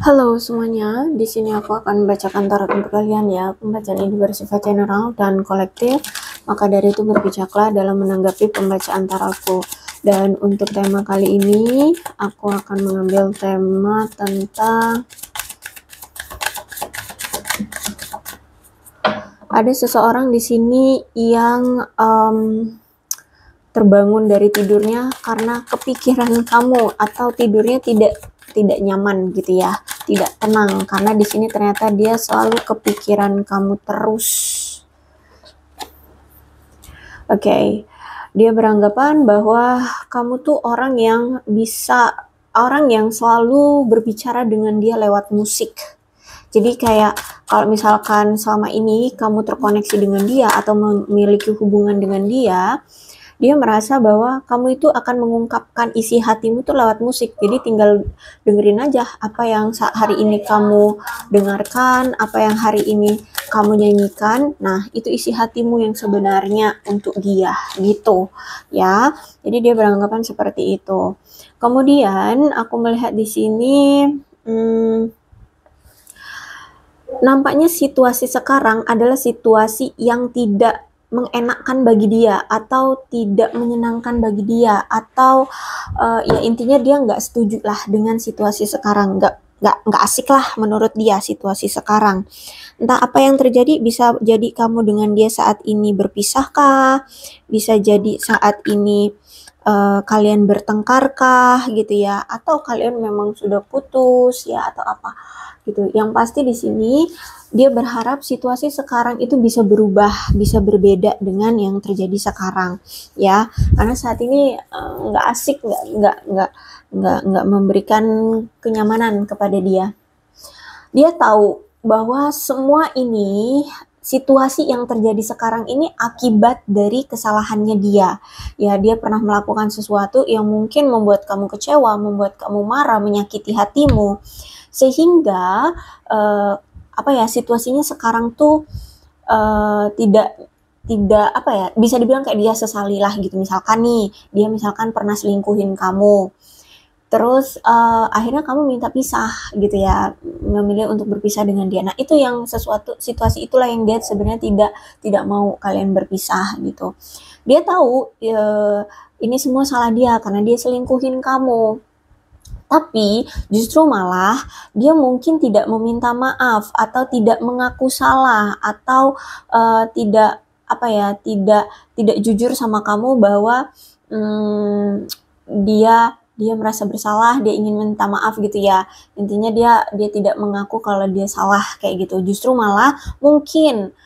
Halo semuanya, di sini aku akan membacakan tarot untuk kalian ya. Pembacaan ini bersifat general dan kolektif, maka dari itu berbijaklah dalam menanggapi pembacaan tarotku. Dan untuk tema kali ini, aku akan mengambil tema tentang ada seseorang di sini yang terbangun dari tidurnya karena kepikiran kamu atau tidurnya tidak nyaman gitu ya, tidak tenang karena di sini ternyata dia selalu kepikiran kamu terus. Oke. Dia beranggapan bahwa kamu tuh orang yang selalu berbicara dengan dia lewat musik. Jadi kayak kalau misalkan selama ini kamu terkoneksi dengan dia atau memiliki hubungan dengan dia merasa bahwa kamu itu akan mengungkapkan isi hatimu tuh lewat musik. Jadi tinggal dengerin aja apa yang hari ini kamu dengarkan, apa yang hari ini kamu nyanyikan. Nah, itu isi hatimu yang sebenarnya untuk dia gitu ya. Jadi dia beranggapan seperti itu. Kemudian aku melihat di sini nampaknya situasi sekarang adalah situasi yang tidak mengenakkan bagi dia atau tidak menyenangkan bagi dia atau ya intinya dia nggak setuju lah dengan situasi sekarang, nggak asik lah menurut dia situasi sekarang. Entah apa yang terjadi, bisa jadi kamu dengan dia saat ini berpisah kah, bisa jadi saat ini kalian bertengkar kah gitu ya, atau kalian memang sudah putus ya atau apa gitu. Yang pasti di sini dia berharap situasi sekarang itu bisa berubah, bisa berbeda dengan yang terjadi sekarang ya. Karena saat ini nggak asik, nggak memberikan kenyamanan kepada dia. Dia tahu bahwa semua ini situasi yang terjadi sekarang ini akibat dari kesalahannya dia. Ya, dia pernah melakukan sesuatu yang mungkin membuat kamu kecewa, membuat kamu marah, menyakiti hatimu. Sehingga situasinya sekarang tuh tidak apa ya, bisa dibilang kayak dia sesali lah gitu. Misalkan nih, dia misalkan pernah selingkuhin kamu. Terus akhirnya kamu minta pisah gitu ya, memilih untuk berpisah dengan dia. Nah, itu yang situasi itulah yang dia sebenarnya tidak mau kalian berpisah gitu. Dia tahu ini semua salah dia karena dia selingkuhin kamu. Tapi justru malah dia mungkin tidak meminta maaf atau tidak mengaku salah atau tidak jujur sama kamu bahwa dia merasa bersalah, dia ingin minta maaf gitu ya. Intinya dia tidak mengaku kalau dia salah kayak gitu. Justru malah mungkin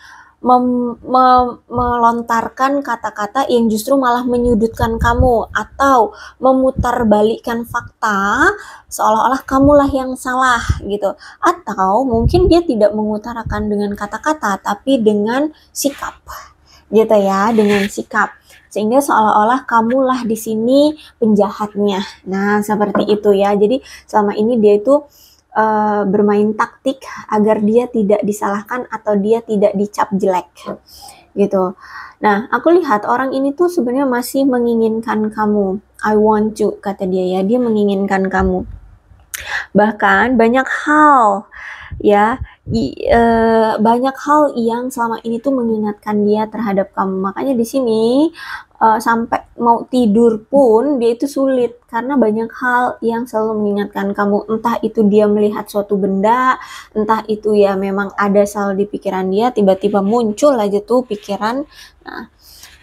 melontarkan kata-kata yang justru malah menyudutkan kamu atau memutarbalikkan fakta seolah-olah kamulah yang salah gitu. Atau mungkin dia tidak mengutarakan dengan kata-kata tapi dengan sikap gitu ya, dengan sikap, sehingga seolah-olah kamulah di sini penjahatnya. Nah, seperti itu ya. Jadi selama ini dia itu bermain taktik agar dia tidak disalahkan atau dia tidak dicap jelek gitu. Nah, aku lihat orang ini tuh sebenarnya masih menginginkan kamu. I want you, kata dia ya. Dia menginginkan kamu. Bahkan banyak hal ya, banyak hal yang selama ini tuh mengingatkan dia terhadap kamu. Makanya di sini sampai mau tidur pun dia itu sulit karena banyak hal yang selalu mengingatkan kamu. Entah itu dia melihat suatu benda, entah itu ya memang ada selalu di pikiran dia, tiba-tiba muncul aja tuh pikiran. Nah,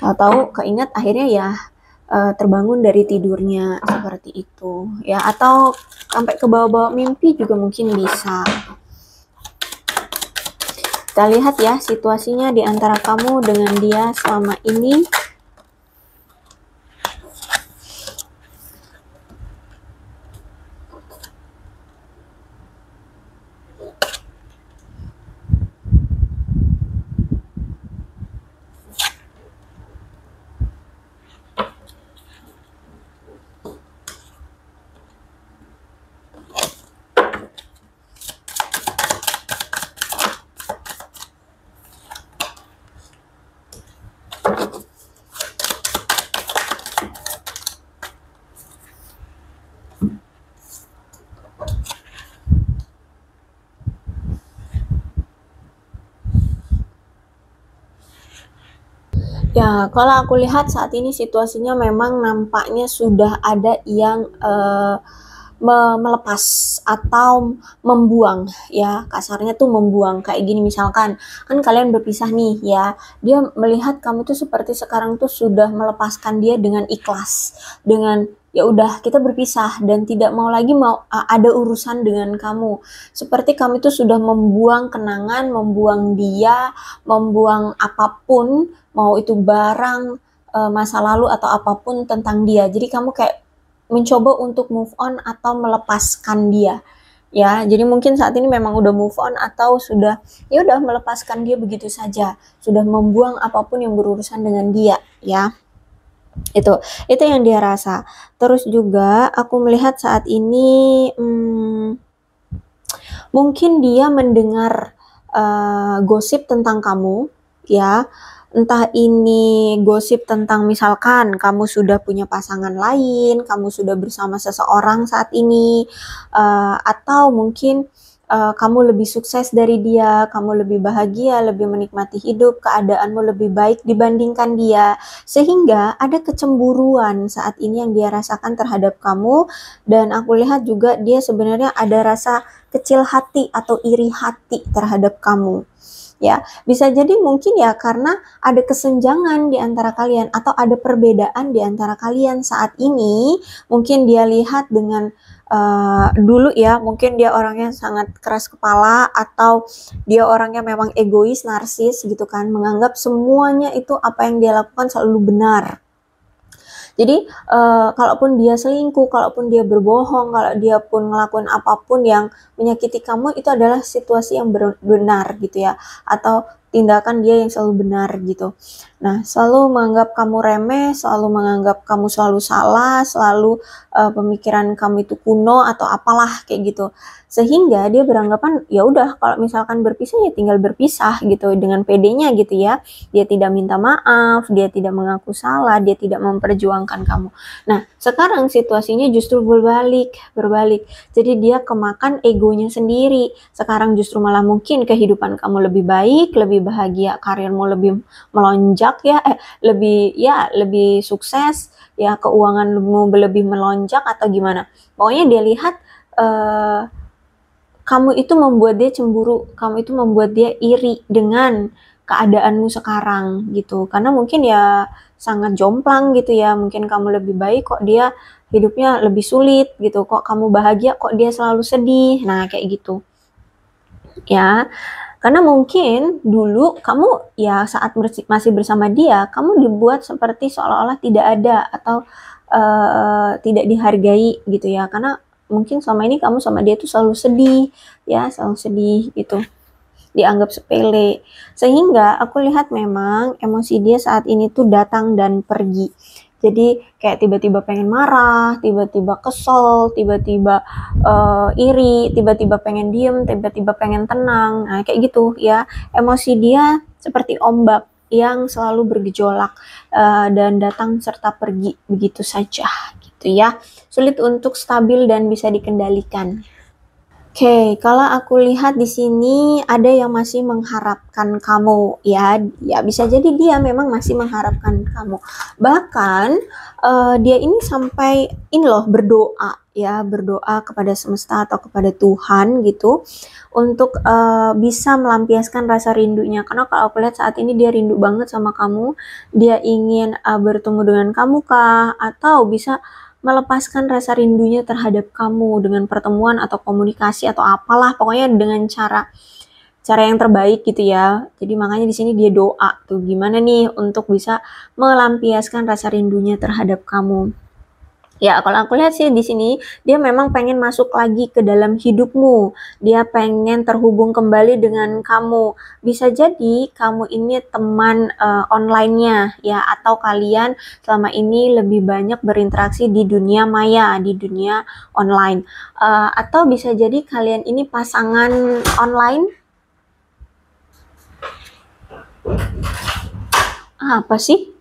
tahu-tahu keinget akhirnya ya terbangun dari tidurnya seperti itu ya, atau sampai ke bawah-bawah mimpi juga mungkin bisa. Kita lihat ya situasinya di antara kamu dengan dia selama ini. Ya, kalau aku lihat saat ini situasinya memang nampaknya sudah ada yang melepas atau membuang ya, kasarnya tuh membuang kayak gini. Misalkan kan kalian berpisah nih ya, dia melihat kamu tuh seperti sekarang tuh sudah melepaskan dia dengan ikhlas, dengan ya udah kita berpisah dan tidak mau lagi ada urusan dengan kamu, seperti kamu itu sudah membuang kenangan, membuang dia, membuang apapun, mau itu barang, masa lalu atau apapun tentang dia. Jadi kamu kayak mencoba untuk move on atau melepaskan dia. Ya, jadi mungkin saat ini memang udah move on atau sudah ya udah melepaskan dia begitu saja, sudah membuang apapun yang berurusan dengan dia, ya. Itu yang dia rasa. Terus juga aku melihat saat ini mungkin dia mendengar gosip tentang kamu, ya. Entah ini gosip tentang misalkan kamu sudah punya pasangan lain, kamu sudah bersama seseorang saat ini, atau mungkin kamu lebih sukses dari dia, kamu lebih bahagia, lebih menikmati hidup, keadaanmu lebih baik dibandingkan dia, sehingga ada kecemburuan saat ini yang dia rasakan terhadap kamu. Dan aku lihat juga dia sebenarnya ada rasa kecil hati atau iri hati terhadap kamu. Ya, bisa jadi mungkin ya karena ada kesenjangan di antara kalian atau ada perbedaan di antara kalian saat ini. Mungkin dia lihat dengan dulu ya, mungkin dia orangnya sangat keras kepala atau dia orangnya memang egois, narsis gitu kan, menganggap semuanya itu apa yang dia lakukan selalu benar. Jadi kalaupun dia selingkuh, kalaupun dia berbohong, kalau dia pun ngelakuin apapun yang menyakiti kamu, itu adalah situasi yang benar gitu ya, atau tindakan dia yang selalu benar gitu. Nah, selalu menganggap kamu remeh, selalu menganggap kamu selalu salah, selalu pemikiran kamu itu kuno atau apalah kayak gitu. Sehingga dia beranggapan ya udah kalau misalkan berpisah ya tinggal berpisah gitu dengan pedenya gitu ya. Dia tidak minta maaf, dia tidak mengaku salah, dia tidak memperjuangkan kamu. Nah, sekarang situasinya justru berbalik. Jadi dia kemakan egonya sendiri. Sekarang justru malah mungkin kehidupan kamu lebih baik, lebih bahagia, karirmu lebih melonjak ya, lebih sukses ya, keuanganmu lebih melonjak atau gimana. Pokoknya dia lihat kamu itu membuat dia cemburu, kamu itu membuat dia iri dengan keadaanmu sekarang gitu. Karena mungkin ya sangat jomplang gitu ya, mungkin kamu lebih baik kok dia hidupnya lebih sulit gitu, kok kamu bahagia kok dia selalu sedih. Nah, kayak gitu. Ya, karena mungkin dulu kamu ya saat masih bersama dia, kamu dibuat seperti seolah-olah tidak ada atau tidak dihargai gitu ya. Karena mungkin selama ini kamu sama dia tuh selalu sedih, ya selalu sedih gitu, dianggap sepele. Sehingga aku lihat memang emosi dia saat ini tuh datang dan pergi. Jadi kayak tiba-tiba pengen marah, tiba-tiba kesel, tiba-tiba iri, tiba-tiba pengen diem, tiba-tiba pengen tenang. Nah, kayak gitu ya. Emosi dia seperti ombak yang selalu bergejolak dan datang serta pergi begitu saja gitu ya. Sulit untuk stabil dan bisa dikendalikan. Oke, kalau aku lihat di sini ada yang masih mengharapkan kamu ya. Ya bisa jadi dia memang masih mengharapkan kamu. Bahkan dia ini sampai ini loh berdoa ya, berdoa kepada semesta atau kepada Tuhan gitu untuk bisa melampiaskan rasa rindunya. Karena kalau aku lihat saat ini dia rindu banget sama kamu. Dia ingin bertemu dengan kamu kah, atau bisa melepaskan rasa rindunya terhadap kamu dengan pertemuan atau komunikasi atau apalah, pokoknya dengan cara yang terbaik gitu ya. Jadi makanya di sini dia doa tuh gimana nih untuk bisa melampiaskan rasa rindunya terhadap kamu. Ya, kalau aku lihat sih di sini dia memang pengen masuk lagi ke dalam hidupmu. Dia pengen terhubung kembali dengan kamu. Bisa jadi kamu ini teman online-nya ya, atau kalian selama ini lebih banyak berinteraksi di dunia maya, di dunia online. Atau bisa jadi kalian ini pasangan online. Apa sih?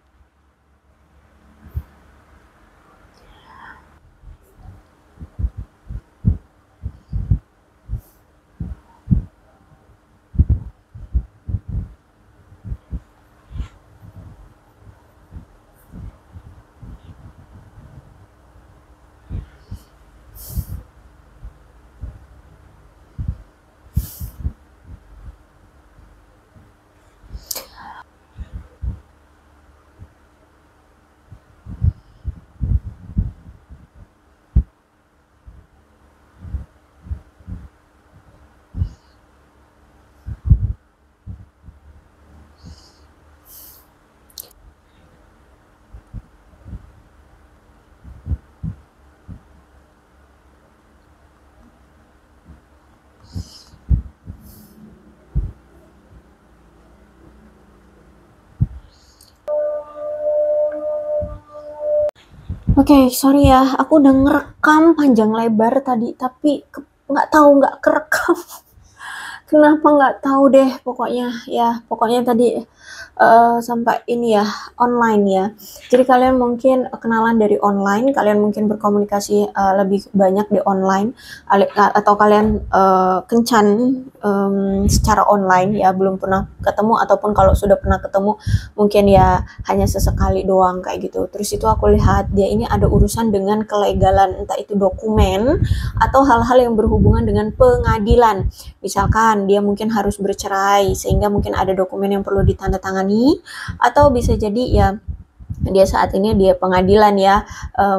Oke, sorry ya, aku udah ngerekam panjang lebar tadi, tapi nggak tahu nggak kerekam. Kenapa nggak tahu deh, pokoknya tadi sampai ini ya, online ya. Jadi kalian mungkin kenalan dari online, kalian mungkin berkomunikasi lebih banyak di online, atau kalian kencan secara online ya, belum pernah ketemu, ataupun kalau sudah pernah ketemu mungkin ya hanya sesekali doang kayak gitu. Terus itu aku lihat dia ini ada urusan dengan kelegalan, entah itu dokumen atau hal-hal yang berhubungan dengan pengadilan. Misalkan dia mungkin harus bercerai sehingga mungkin ada dokumen yang perlu ditandatangani, atau bisa jadi ya dia saat ini dia pengadilan ya,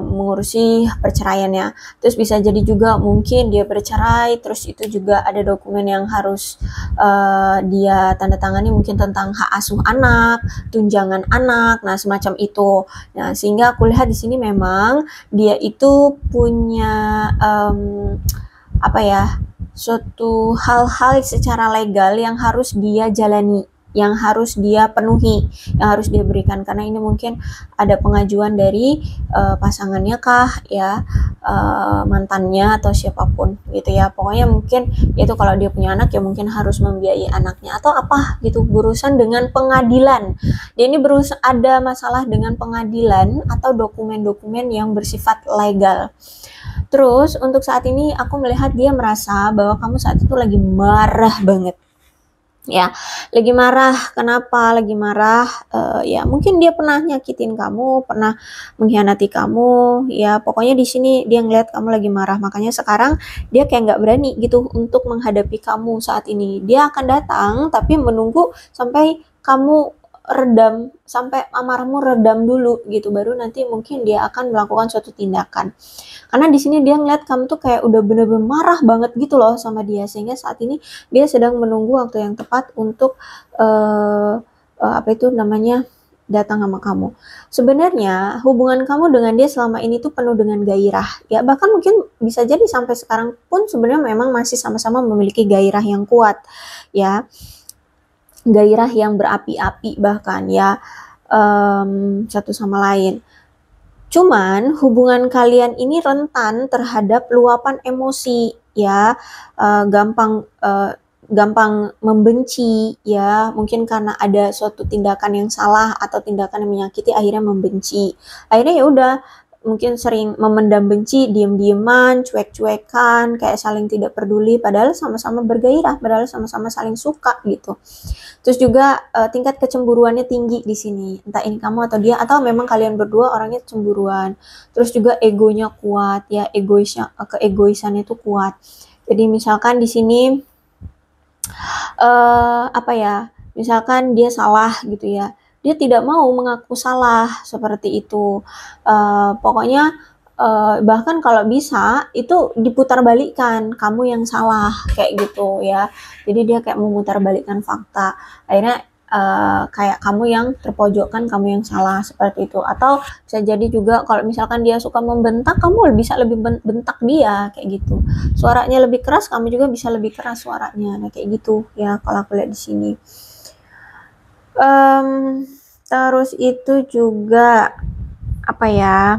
mengurusi perceraiannya. Terus bisa jadi juga mungkin dia bercerai, terus itu juga ada dokumen yang harus dia tanda tangani, mungkin tentang hak asuh anak, tunjangan anak, nah semacam itu. Nah sehingga aku lihat di sini memang dia itu punya apa ya, suatu hal-hal secara legal yang harus dia jalani, yang harus dia penuhi, yang harus dia berikan, karena ini mungkin ada pengajuan dari pasangannya kah ya, mantannya atau siapapun gitu ya. Pokoknya mungkin itu kalau dia punya anak ya mungkin harus membiayai anaknya atau apa gitu, berurusan dengan pengadilan. Dia ini ada masalah dengan pengadilan atau dokumen-dokumen yang bersifat legal. Terus untuk saat ini aku melihat dia merasa bahwa kamu saat itu lagi marah banget. Ya, lagi marah. Kenapa lagi marah? Ya mungkin dia pernah nyakitin kamu, pernah mengkhianati kamu. Ya pokoknya di sini dia ngeliat kamu lagi marah, makanya sekarang dia kayak nggak berani gitu untuk menghadapi kamu saat ini. Dia akan datang tapi menunggu sampai kamu redam, sampai amarahmu redam dulu gitu, baru nanti mungkin dia akan melakukan suatu tindakan. Karena di sini dia ngeliat kamu tuh kayak udah bener-bener marah banget gitu loh sama dia, sehingga saat ini dia sedang menunggu waktu yang tepat untuk apa itu namanya, datang sama kamu. Sebenarnya hubungan kamu dengan dia selama ini tuh penuh dengan gairah ya, bahkan mungkin bisa jadi sampai sekarang pun sebenarnya memang masih sama-sama memiliki gairah yang kuat ya, gairah yang berapi-api bahkan ya, satu sama lain. Cuman hubungan kalian ini rentan terhadap luapan emosi ya, gampang membenci ya, mungkin karena ada suatu tindakan yang salah atau tindakan yang menyakiti akhirnya membenci. Akhirnya ya udah mungkin sering memendam benci, diem-dieman, cuek-cuekan, kayak saling tidak peduli, padahal sama-sama bergairah, padahal sama-sama saling suka gitu. Terus juga tingkat kecemburuannya tinggi di sini, entah ini kamu atau dia, atau memang kalian berdua orangnya cemburuan. Terus juga egonya kuat ya, keegoisannya itu kuat. Jadi misalkan di sini apa ya, misalkan dia salah gitu ya, dia tidak mau mengaku salah seperti itu. Pokoknya bahkan kalau bisa itu diputarbalikkan, kamu yang salah kayak gitu ya. Jadi dia kayak memutarbalikkan fakta. Akhirnya kayak kamu yang terpojokkan, kamu yang salah seperti itu. Atau bisa jadi juga kalau misalkan dia suka membentak, kamu bisa lebih bentak dia kayak gitu. Suaranya lebih keras, kamu juga bisa lebih keras suaranya. Nah kayak gitu ya kalau aku lihat di sini. Terus itu juga apa ya?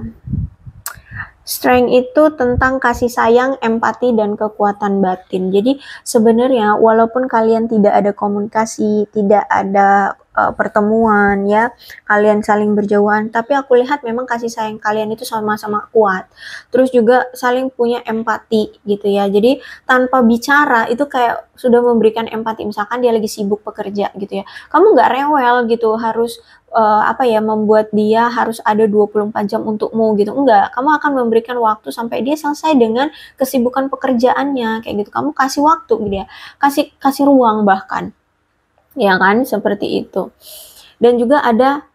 Strength itu tentang kasih sayang, empati, dan kekuatan batin. Jadi sebenarnya walaupun kalian tidak ada komunikasi, tidak ada pertemuan ya, kalian saling berjauhan, tapi aku lihat memang kasih sayang kalian itu sama-sama kuat. Terus juga saling punya empati gitu ya. Jadi tanpa bicara itu kayak sudah memberikan empati. Misalkan dia lagi sibuk bekerja gitu ya, kamu nggak rewel gitu harus apa ya, membuat dia harus ada 24 jam untukmu gitu. Enggak, kamu akan memberikan waktu sampai dia selesai dengan kesibukan pekerjaannya kayak gitu. Kamu kasih waktu gitu ya, kasih ruang bahkan. Ya kan, seperti itu. Dan juga ada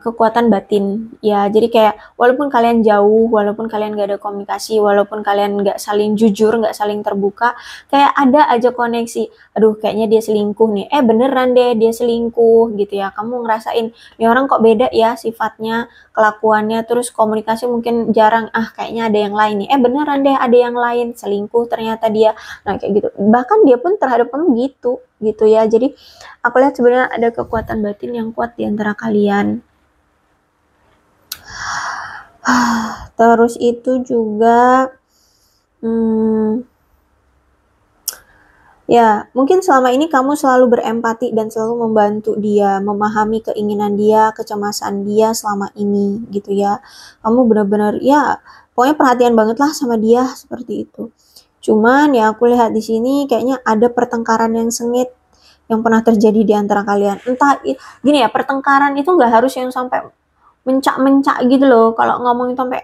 kekuatan batin ya, jadi kayak walaupun kalian jauh, walaupun kalian gak ada komunikasi, walaupun kalian gak saling jujur, gak saling terbuka, kayak ada aja koneksi. Aduh kayaknya dia selingkuh nih, beneran deh dia selingkuh gitu ya. Kamu ngerasain ini orang kok beda ya sifatnya, kelakuannya, terus komunikasi mungkin jarang, kayaknya ada yang lain nih, beneran deh ada yang lain, selingkuh ternyata dia. Nah kayak gitu, bahkan dia pun terhadap kamu gitu ya. Jadi aku lihat sebenarnya ada kekuatan batin yang kuat di antara kalian. Terus itu juga ya, mungkin selama ini kamu selalu berempati dan selalu membantu dia, memahami keinginan dia, kecemasan dia selama ini gitu ya. Kamu benar-benar ya, pokoknya perhatian banget lah sama dia seperti itu. Cuman ya aku lihat di sini kayaknya ada pertengkaran yang sengit yang pernah terjadi di antara kalian. Entah gini ya, pertengkaran itu nggak harus yang sampai mencak-mencak gitu loh. Kalau ngomongin sampai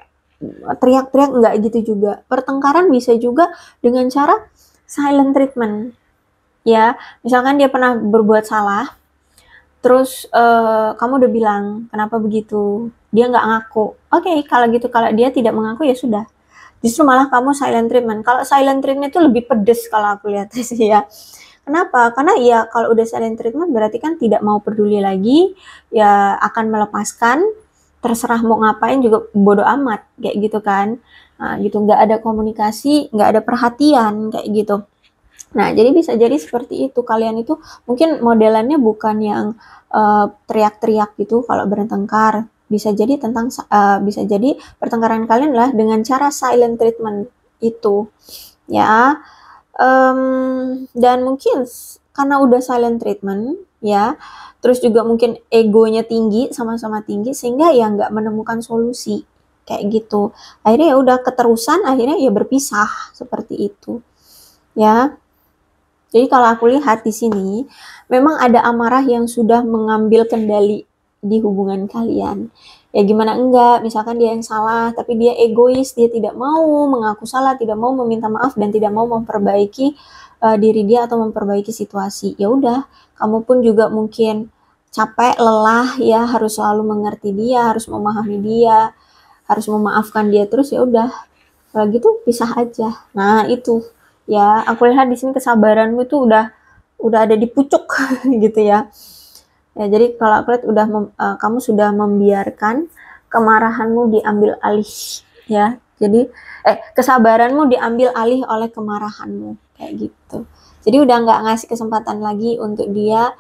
teriak-teriak nggak gitu juga. Pertengkaran bisa juga dengan cara silent treatment. Ya, misalkan dia pernah berbuat salah, terus kamu udah bilang kenapa begitu, dia nggak ngaku. Oke, kalau gitu, kalau dia tidak mengaku ya sudah. Justru malah kamu silent treatment. Kalau silent treatment itu lebih pedes kalau aku lihat sih ya. Kenapa? Karena ya kalau udah silent treatment berarti kan tidak mau peduli lagi, ya akan melepaskan, terserah mau ngapain juga bodo amat, kayak gitu kan. Nah, gitu, nggak ada komunikasi, nggak ada perhatian, kayak gitu. Nah, jadi bisa jadi seperti itu. Kalian itu mungkin modelannya bukan yang teriak-teriak gitu kalau bertengkar. Bisa jadi bisa jadi pertengkaran kalian lah dengan cara silent treatment itu, ya. Dan mungkin karena udah silent treatment, ya, terus juga mungkin egonya tinggi, sama-sama tinggi, sehingga ya nggak menemukan solusi kayak gitu. Akhirnya ya udah keterusan, akhirnya ya berpisah seperti itu, ya. Jadi kalau aku lihat di sini, memang ada amarah yang sudah mengambil kendali di hubungan kalian. Ya gimana enggak, misalkan dia yang salah, tapi dia egois, dia tidak mau mengaku salah, tidak mau meminta maaf, dan tidak mau memperbaiki diri dia atau memperbaiki situasi. Ya udah, kamu pun juga mungkin capek, lelah, ya harus selalu mengerti dia, harus memahami dia, harus memaafkan dia terus, ya udah. Kalau gitu pisah aja. Nah, itu. Ya, aku lihat di sini kesabaranmu itu udah ada di pucuk gitu ya. Ya, jadi kalau aku lihat kamu sudah membiarkan kemarahanmu diambil alih, ya. Jadi kesabaranmu diambil alih oleh kemarahanmu kayak gitu. Jadi udah nggak ngasih kesempatan lagi untuk dia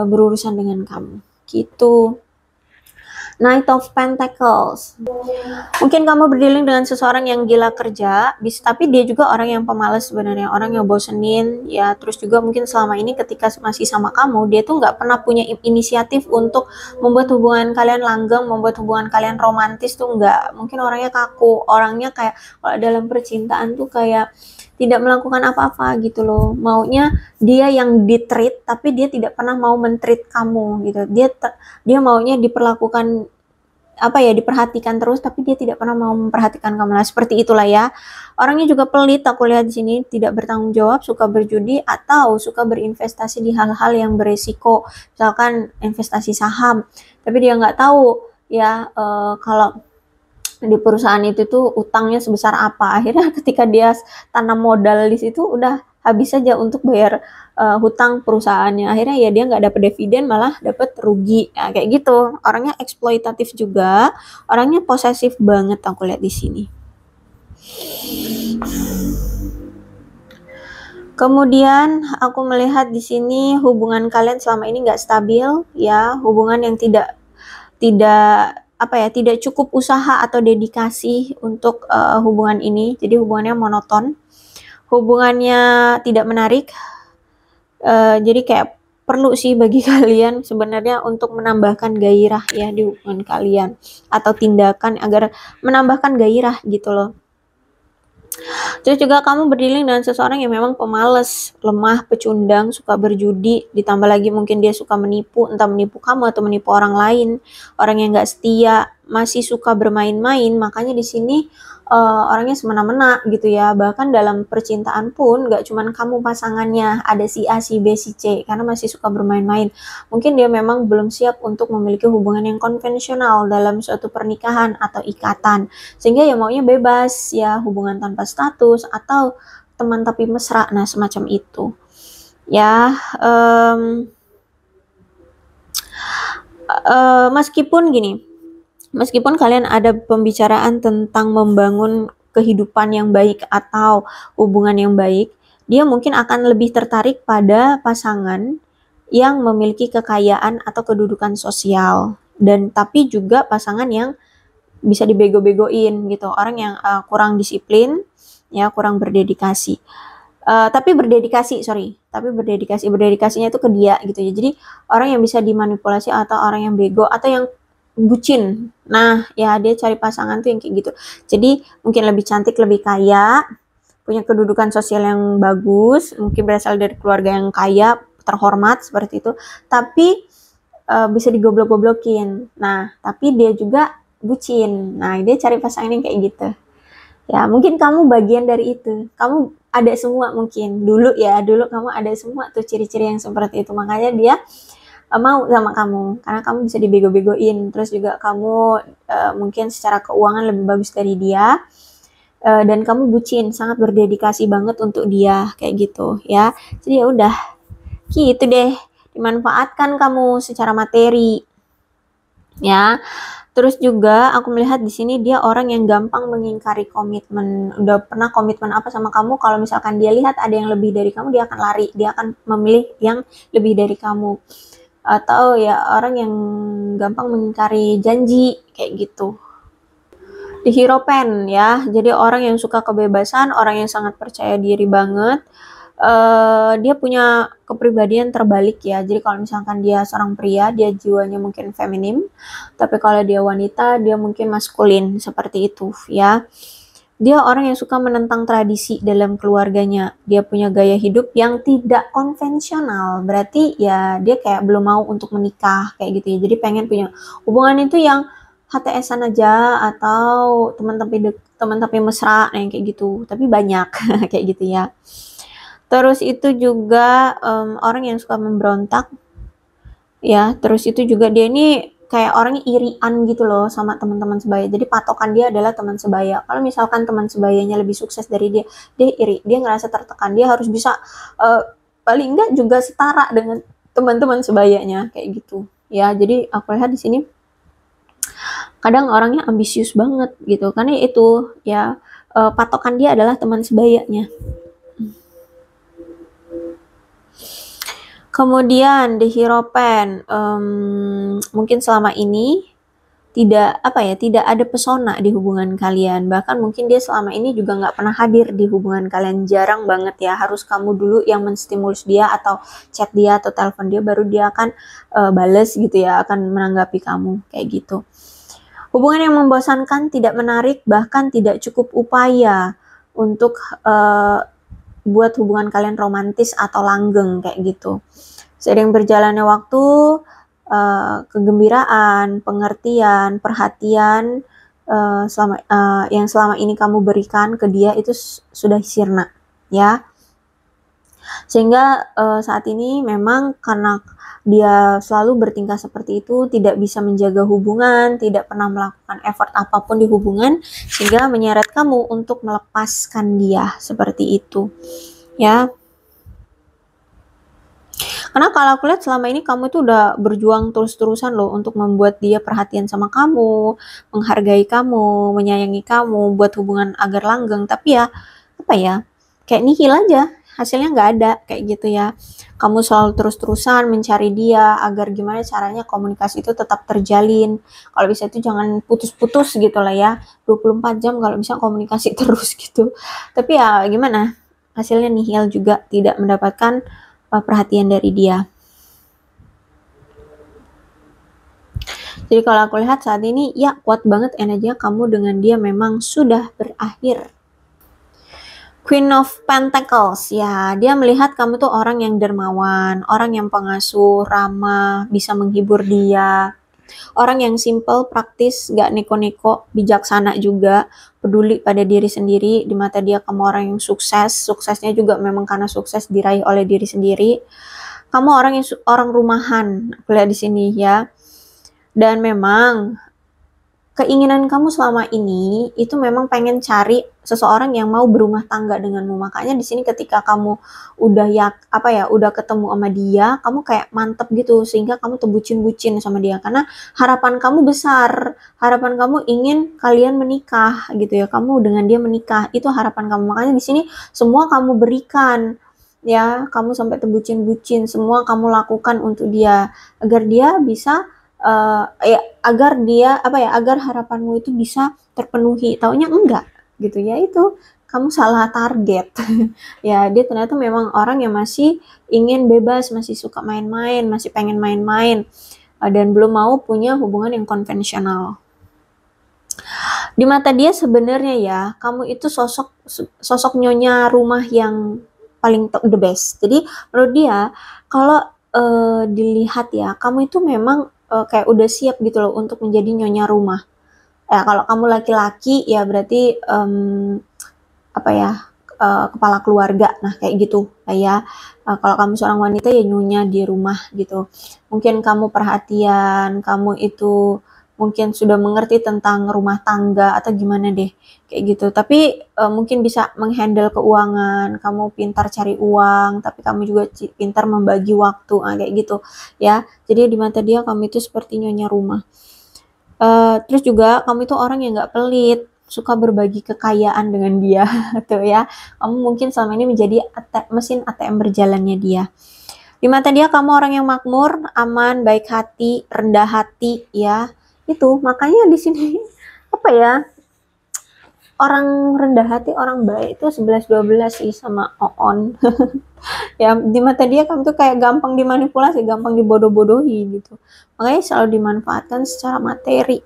berurusan dengan kamu. Gitu. Knight of Pentacles. Mungkin kamu berdealing dengan seseorang yang gila kerja, tapi dia juga orang yang pemalas sebenarnya, orang yang bosenin, ya. Terus juga mungkin selama ini ketika masih sama kamu, dia tuh nggak pernah punya inisiatif untuk membuat hubungan kalian langgeng, membuat hubungan kalian romantis tuh nggak. Mungkin orangnya kaku, orangnya kayak kalau dalam percintaan tuh kayak tidak melakukan apa-apa gitu loh. Maunya dia yang di-treat, tapi dia tidak pernah mau men-treat kamu gitu. Dia maunya diperlakukan diperhatikan terus, tapi dia tidak pernah mau memperhatikan kamu. Lah seperti itulah ya. Orangnya juga pelit, aku lihat di sini, tidak bertanggung jawab, suka berjudi atau suka berinvestasi di hal-hal yang beresiko, misalkan investasi saham, tapi dia nggak tahu ya kalau di perusahaan itu tuh utangnya sebesar apa. Akhirnya ketika dia tanam modal di situ udah habis saja untuk bayar hutang perusahaannya. Akhirnya ya dia nggak dapat dividen, malah dapat rugi. Nah, kayak gitu. Orangnya eksploitatif juga, orangnya posesif banget aku lihat di sini. Kemudian aku melihat di sini hubungan kalian selama ini nggak stabil, ya, hubungan yang tidak cukup usaha atau dedikasi untuk hubungan ini. Jadi hubungannya monoton, hubungannya tidak menarik. Jadi kayak perlu sih bagi kalian sebenarnya untuk menambahkan gairah ya di hubungan kalian, atau tindakan agar menambahkan gairah gitu loh. Terus juga kamu berdealing dengan seseorang yang memang pemalas, lemah, pecundang, suka berjudi, ditambah lagi mungkin dia suka menipu, entah menipu kamu atau menipu orang lain, orang yang gak setia, masih suka bermain-main. Makanya di sini orangnya semena-mena gitu ya. Bahkan dalam percintaan pun gak cuman kamu pasangannya, ada si A, si B, si C, karena masih suka bermain-main. Mungkin dia memang belum siap untuk memiliki hubungan yang konvensional dalam suatu pernikahan atau ikatan, sehingga ya maunya bebas ya, hubungan tanpa status atau teman tapi mesra, nah semacam itu ya. Meskipun kalian ada pembicaraan tentang membangun kehidupan yang baik atau hubungan yang baik, dia mungkin akan lebih tertarik pada pasangan yang memiliki kekayaan atau kedudukan sosial, dan tapi juga pasangan yang bisa dibego-begoin gitu, orang yang kurang disiplin, ya kurang berdedikasi. Tapi berdedikasinya itu ke dia gitu ya. Jadi orang yang bisa dimanipulasi atau orang yang bego atau yang bucin. Nah, ya dia cari pasangan tuh yang kayak gitu. Jadi mungkin lebih cantik, lebih kaya, punya kedudukan sosial yang bagus, mungkin berasal dari keluarga yang kaya, terhormat seperti itu. Tapi bisa digoblok-goblokin. Nah, tapi dia juga bucin. Nah, dia cari pasangan yang kayak gitu. Ya, mungkin kamu bagian dari itu. Kamu ada semua mungkin. Dulu kamu ada semua tuh ciri-ciri yang seperti itu. Makanya dia mau sama kamu. Karena kamu bisa dibego-begoin. Terus juga kamu mungkin secara keuangan lebih bagus dari dia. Dan kamu bucin, sangat berdedikasi banget untuk dia. Kayak gitu ya. Jadi ya udah. Gitu deh. Dimanfaatkan kamu secara materi. Ya. Terus juga aku melihat di sini dia orang yang gampang mengingkari komitmen. Udah pernah komitmen apa sama kamu, kalau misalkan dia lihat ada yang lebih dari kamu, dia akan lari. Dia akan memilih yang lebih dari kamu. Atau ya orang yang gampang mengingkari janji kayak gitu. Di Hierophant ya. Jadi orang yang suka kebebasan, orang yang sangat percaya diri banget. Dia punya kepribadian terbalik ya. Jadi kalau misalkan dia seorang pria, dia jiwanya mungkin feminim, tapi kalau dia wanita, dia mungkin maskulin, seperti itu ya. Dia orang yang suka menentang tradisi dalam keluarganya. Dia punya gaya hidup yang tidak konvensional. Berarti ya dia kayak belum mau untuk menikah kayak gitu ya. Jadi pengen punya hubungan itu yang HTS-an aja atau teman tapi mesra, nah yang kayak gitu. Tapi banyak kayak gitu ya. Terus itu juga orang yang suka memberontak ya. Terus itu juga dia ini kayak orang irian gitu loh sama teman-teman sebaya. Jadi patokan dia adalah teman sebaya. Kalau misalkan teman sebayanya lebih sukses dari dia, dia iri, dia ngerasa tertekan. Dia harus bisa paling enggak juga setara dengan teman-teman sebayanya kayak gitu. Ya, jadi aku lihat di sini kadang orangnya ambisius banget gitu. Karena itu ya patokan dia adalah teman sebayanya. Kemudian di Hierophant, mungkin selama ini tidak ada pesona di hubungan kalian. Bahkan mungkin dia selama ini juga nggak pernah hadir di hubungan kalian. Jarang banget ya. Harus kamu dulu yang menstimulus dia atau chat dia atau telepon dia, baru dia akan bales gitu ya, akan menanggapi kamu kayak gitu. Hubungan yang membosankan, tidak menarik, bahkan tidak cukup upaya untuk buat hubungan kalian romantis atau langgeng kayak gitu. Seiring berjalannya waktu, kegembiraan, pengertian, perhatian yang selama ini kamu berikan ke dia itu sudah sirna ya. Sehingga saat ini memang karena dia selalu bertingkah seperti itu, tidak bisa menjaga hubungan, tidak pernah melakukan effort apapun di hubungan, sehingga menyeret kamu untuk melepaskan dia seperti itu ya. Karena kalau aku lihat selama ini kamu itu udah berjuang terus-terusan loh untuk membuat dia perhatian sama kamu, menghargai kamu, menyayangi kamu, buat hubungan agar langgeng. Tapi ya kayak nihil aja, hasilnya nggak ada kayak gitu ya. Kamu selalu terus-terusan mencari dia agar gimana caranya komunikasi itu tetap terjalin. Kalau bisa itu jangan putus-putus gitu lah ya, 24 jam kalau bisa komunikasi terus gitu. Tapi ya gimana, hasilnya nihil juga, tidak mendapatkan perhatian dari dia. Jadi kalau aku lihat saat ini ya kuat banget energinya kamu dengan dia memang sudah berakhir. Queen of Pentacles ya, dia melihat kamu tuh orang yang dermawan, orang yang pengasuh, ramah, bisa menghibur dia. Orang yang simple, praktis, gak neko-neko, bijaksana juga, peduli pada diri sendiri. Di mata dia kamu orang yang sukses, suksesnya juga memang karena sukses diraih oleh diri sendiri. Kamu orang rumahan, aku lihat di sini ya. Dan memang keinginan kamu selama ini itu memang pengen cari seseorang yang mau berumah tangga denganmu. Makanya di sini ketika kamu udah udah ketemu sama dia, kamu kayak mantep gitu sehingga kamu terbucin-bucin sama dia karena harapan kamu besar. Harapan kamu ingin kalian menikah gitu ya. Kamu dengan dia menikah, itu harapan kamu. Makanya di sini semua kamu berikan ya, kamu sampai terbucin-bucin, semua kamu lakukan untuk dia agar dia bisa ya agar dia agar harapanmu itu bisa terpenuhi, taunya enggak gitu ya. Itu kamu salah target. Ya dia ternyata memang orang yang masih ingin bebas, masih suka main-main, masih pengen main-main, dan belum mau punya hubungan yang konvensional. Di mata dia sebenarnya ya, kamu itu sosok nyonya rumah yang paling top the best. Jadi menurut dia kalau dilihat ya, kamu itu memang kayak udah siap gitu loh untuk menjadi nyonya rumah. Kalau kamu laki-laki ya berarti kepala keluarga. Nah kayak gitu ya. Kalau kamu seorang wanita ya nyonya di rumah gitu. Mungkin kamu perhatian, kamu itu mungkin sudah mengerti tentang rumah tangga atau gimana deh kayak gitu. Tapi mungkin bisa menghandle keuangan, kamu pintar cari uang, tapi kamu juga pintar membagi waktu, kayak gitu ya. Jadi di mata dia kamu itu seperti nyonya rumah. Terus juga kamu itu orang yang nggak pelit, suka berbagi kekayaan dengan dia tuh ya. Kamu mungkin selama ini menjadi mesin ATM berjalannya dia. Di mata dia kamu orang yang makmur, aman, baik hati, rendah hati ya. Itu makanya di sini orang rendah hati, orang baik itu 11-12 sih sama Oon. Ya di mata dia kamu tuh kayak gampang dimanipulasi, gampang dibodoh-bodohi gitu. Makanya selalu dimanfaatkan secara materi.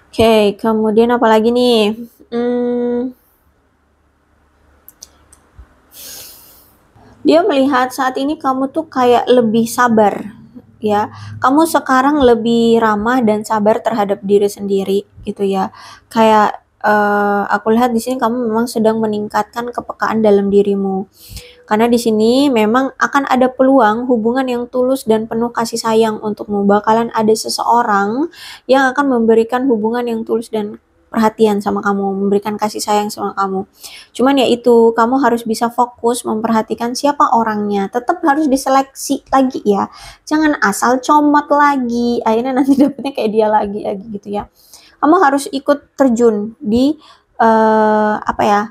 Oke, kemudian apa lagi nih? Dia melihat saat ini kamu tuh kayak lebih sabar, ya. Kamu sekarang lebih ramah dan sabar terhadap diri sendiri, gitu ya. Kayak aku lihat di sini kamu memang sedang meningkatkan kepekaan dalam dirimu. Karena di sini memang akan ada peluang hubungan yang tulus dan penuh kasih sayang untukmu. Bakalan ada seseorang yang akan memberikan hubungan yang tulus dan perhatian sama kamu, memberikan kasih sayang sama kamu. Cuman ya itu, kamu harus bisa fokus memperhatikan siapa orangnya. Tetap harus diseleksi lagi ya. Jangan asal comot lagi, akhirnya nanti dapetnya kayak dia lagi gitu ya. Kamu harus ikut terjun di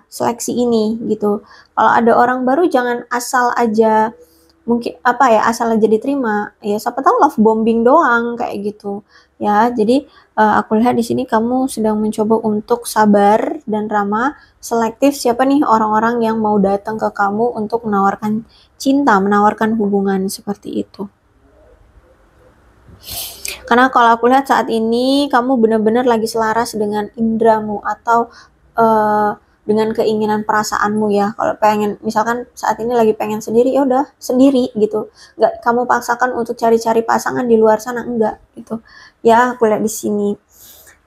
seleksi ini gitu. Kalau ada orang baru jangan asal aja asal aja diterima. Ya siapa tahu love bombing doang kayak gitu. Ya, jadi aku lihat di sini kamu sedang mencoba untuk sabar dan ramah, selektif siapa nih orang-orang yang mau datang ke kamu untuk menawarkan cinta, menawarkan hubungan seperti itu. Karena kalau aku lihat saat ini kamu benar-benar lagi selaras dengan indramu atau dengan keinginan perasaanmu ya. Kalau pengen, misalkan saat ini lagi pengen sendiri, ya udah sendiri gitu. Nggak kamu paksakan untuk cari-cari pasangan di luar sana, enggak gitu. Ya aku lihat di sini.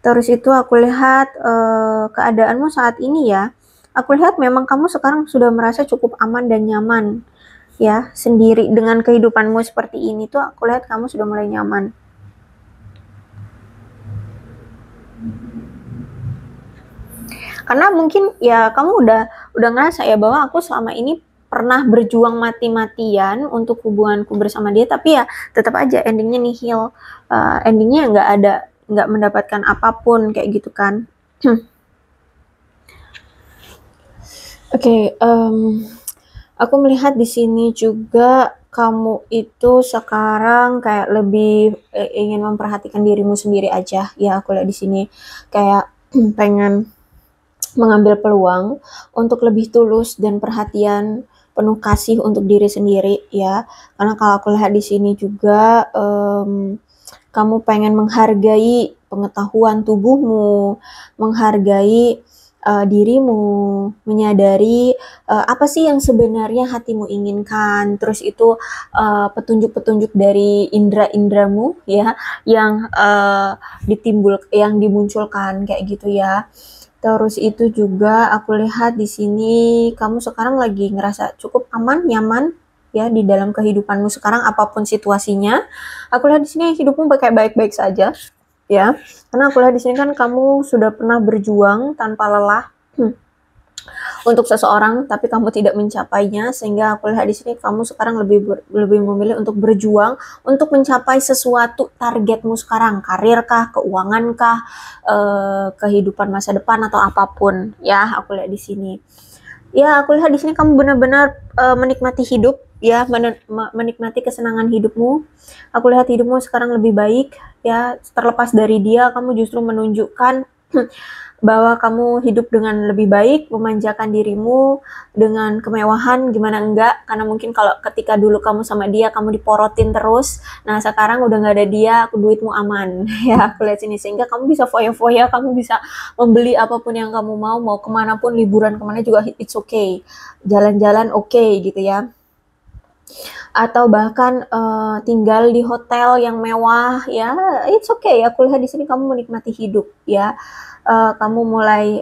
Terus itu aku lihat keadaanmu saat ini ya. Aku lihat memang kamu sekarang sudah merasa cukup aman dan nyaman ya sendiri dengan kehidupanmu seperti ini tuh. Aku lihat kamu sudah mulai nyaman. Karena mungkin ya kamu udah ngerasa ya bahwa aku selama ini pernah berjuang mati-matian untuk hubunganku bersama dia, tapi ya tetap aja endingnya nihil, endingnya nggak mendapatkan apapun kayak gitu kan. Oke, aku melihat di sini juga kamu itu sekarang kayak lebih ingin memperhatikan dirimu sendiri aja ya. Aku lihat di sini kayak pengen mengambil peluang untuk lebih tulus dan perhatian penuh kasih untuk diri sendiri ya. Karena kalau aku lihat di sini juga kamu pengen menghargai pengetahuan tubuhmu, menghargai dirimu, menyadari apa sih yang sebenarnya hatimu inginkan. Terus itu petunjuk-petunjuk dari indera-inderamu ya yang yang dimunculkan kayak gitu ya. Terus itu juga aku lihat di sini kamu sekarang lagi ngerasa cukup aman, nyaman ya di dalam kehidupanmu sekarang apapun situasinya. Aku lihat di sini hidupmu kayak baik-baik saja ya. Karena aku lihat di sini kan kamu sudah pernah berjuang tanpa lelah untuk seseorang tapi kamu tidak mencapainya, sehingga aku lihat di sini kamu sekarang lebih memilih untuk berjuang untuk mencapai sesuatu targetmu sekarang, karir kah, keuangan kah, kehidupan masa depan atau apapun ya. Aku lihat di sini ya, aku lihat di sini kamu benar-benar menikmati hidup ya, menikmati kesenangan hidupmu. Aku lihat hidupmu sekarang lebih baik ya, terlepas dari dia kamu justru menunjukkan bahwa kamu hidup dengan lebih baik, memanjakan dirimu dengan kemewahan, gimana enggak, karena mungkin kalau ketika dulu kamu sama dia, kamu diporotin terus, nah sekarang udah nggak ada dia, duitmu aman, ya aku lihat sini, sehingga kamu bisa foya-foya, kamu bisa membeli apapun yang kamu mau kemana pun, liburan kemana juga it's okay, jalan-jalan okay gitu ya, atau bahkan tinggal di hotel yang mewah ya, it's okay. Aku lihat di sini kamu menikmati hidup ya, kamu mulai